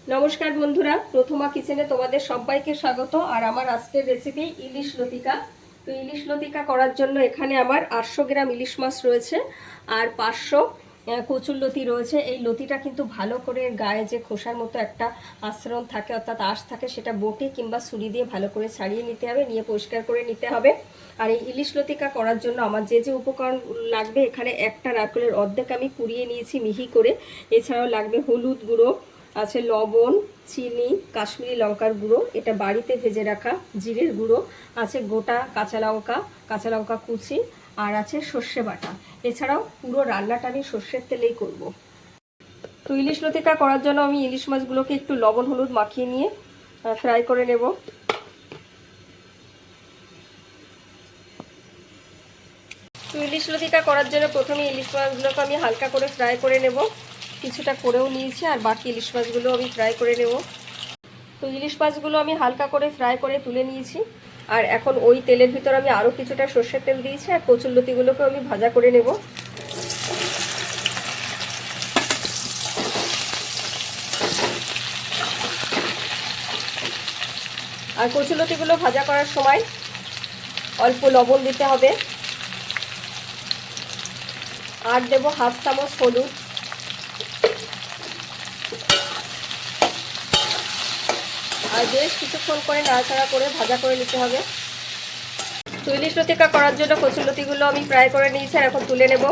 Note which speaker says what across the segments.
Speaker 1: नमस्कार बंधुरा प्रथमा किचेने तुम्हारे सबाइके स्वागत। और आमार आजकेर रेसिपि इलिश लतिका। तो इलिश लतिका करार जन्य एखाने आमार 800 ग्राम इलिश माछ रयेछे और 500 कचुर लति रयेछे। এই লতিটা কিন্তু ভালো করে গায়ে যে খোসার মতো একটা আস্তরণ থাকে অর্থাৎ আঁশ থাকে সেটা বটি কিংবা ছুরি দিয়ে ভালো করে ছাড়িয়ে নিতে হবে, নিয়ে পরিষ্কার করে নিতে হবে। আর এই ইলিশ লতিকা করার জন্য আমার যে যে উপকরণ লাগবে, এখানে একটা নারকেলের অর্ধেক আমি কুড়িয়ে নিয়েছি মিহি করে। এছাড়াও লাগবে হলুদ গুঁড়ো, আছে লবণ, চিনি, কাশ্মীরি লঙ্কার গুঁড়ো, এটা বাড়িতে ভেজে রাখা জিরের গুঁড়ো, আছে গোটা কাঁচা লঙ্কা কুচি, আর আছে সর্ষে বাটা। এছাড়াও পুরো রান্নাটা আমি সর্ষের তেলেই করব। তো ইলিশ লতিকা করার জন্য আমি ইলিশ মাছগুলোকে একটু লবণ হলুদ মাখিয়ে নিয়ে ফ্রাই করে নেব। তো ইলিশ লতিকা করার জন্য প্রথমে ইলিশ মাছগুলোকে আমি হালকা করে ফ্রাই করে নেব। কিছুটা করেও নিয়েছি আর বাকি ইলিশ মাছগুলো আমি ফ্রাই করে নেব। তো ইলিশ মাছগুলো আমি হালকা করে ফ্রাই করে তুলে নিয়েছি। আর এখন ওই তেলের ভিতর আমি আরও কিছুটা সর্ষের তেল দিয়েছি আর কচুরলতিগুলোকে আমি ভাজা করে নেব। আর কচুরলতিগুলো ভাজা করার সময় অল্প লবণ দিতে হবে, আর দেব হাফ চামচ হলুদ, আর বেশ কিছুক্ষণ করে নাড়াচাড়া করে ভাজা করে নিতে হবে। তো ইলিশ লতিকা করার জন্য কচুরলতিগুলো আমি ফ্রাই করে নিয়েছি আর এখন তুলে নেব।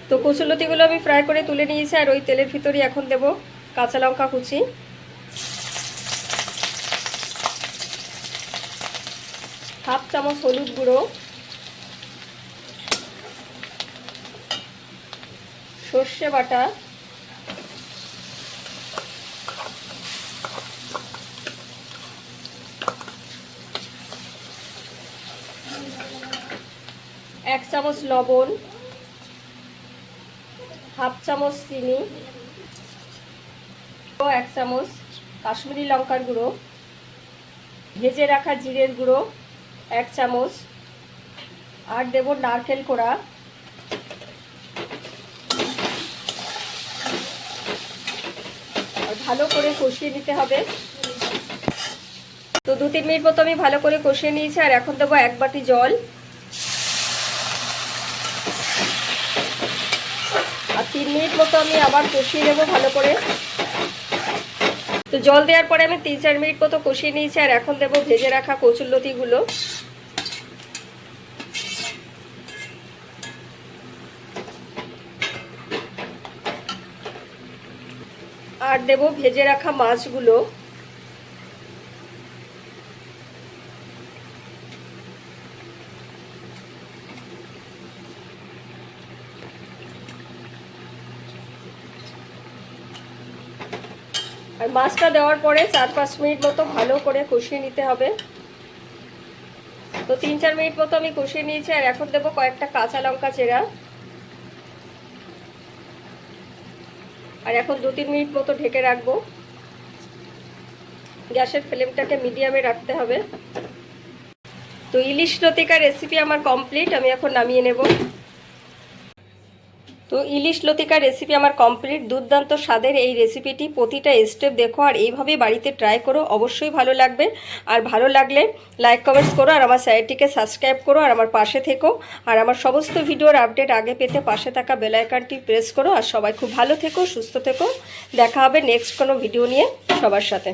Speaker 1: তো কচুরলতিগুলো আমি ফ্রাই করে তুলে নিয়েছি আর ওই তেলের ভিতরেই এখন দেব কাঁচা লঙ্কা কুচি, হাফ চামচ হলুদ গুঁড়ো, সর্ষে বাটা, এক চামচ লবণ, হাফ চামচ চিনি, এক চামচ কাশ্মীরি লঙ্কার গুঁড়ো, ভেজে রাখা জিরের গুঁড়ো এক চামচ, আর দেব নারকেল কোড়া। ভালো করে কষিয়ে নিতে হবে। তো 2-3 মিনিট মতো আমি ভালো করে কষিয়ে নিয়েছি আর এখন দেবো 1 বাটি জল। আর 3 মিনিট মতো আমি আবার কষিয়ে নেব ভালো করে। তো জল দেওয়ার পরে আমি 3-4 মিনিট মতো কষিয়ে নিয়েছি আর এখন দেব ভেজে রাখা কচুরলতিগুলো। আর দেব ভেজে রাখা মাছগুলো। আর মাছটা দেওয়ার পরে 4-5 মিনিট মতো ভালো করে কষিয়ে নিতে হবে। তো 3-4 মিনিট মতো আমি কষিয়ে নিয়েছি আর এখন দেবো কয়েকটা কাঁচা লঙ্কা চেরা। আর এখন 2-3 মিনিট মতো ঢেকে রাখবো। গ্যাসের ফ্লেমটাকে মিডিয়ামে রাখতে হবে। তো ইলিশ লতিকার রেসিপি আমার কমপ্লিট, আমি এখন নামিয়ে নেব। তো ইলিশ লতিকার রেসিপি আমার কমপ্লিট। দুর্দান্ত স্বাদের এই রেসিপিটি প্রতিটা স্টেপ দেখো আর এইভাবে বাড়িতে ট্রাই করো, অবশ্যই ভালো লাগবে। আর ভালো লাগলে লাইক কমেন্টস করো আর আমার চ্যানেলটিকে সাবস্ক্রাইব করো আর আমার পাশে থেকো। আর আমার সমস্ত ভিডিওর আপডেট আগে পেতে পাশে থাকা বেল আইকনটি প্রেস করো। আর সবাই খুব ভালো থেকো, সুস্থ থেকো। দেখা হবে নেক্সট কোনো ভিডিও নিয়ে সবার সাথে।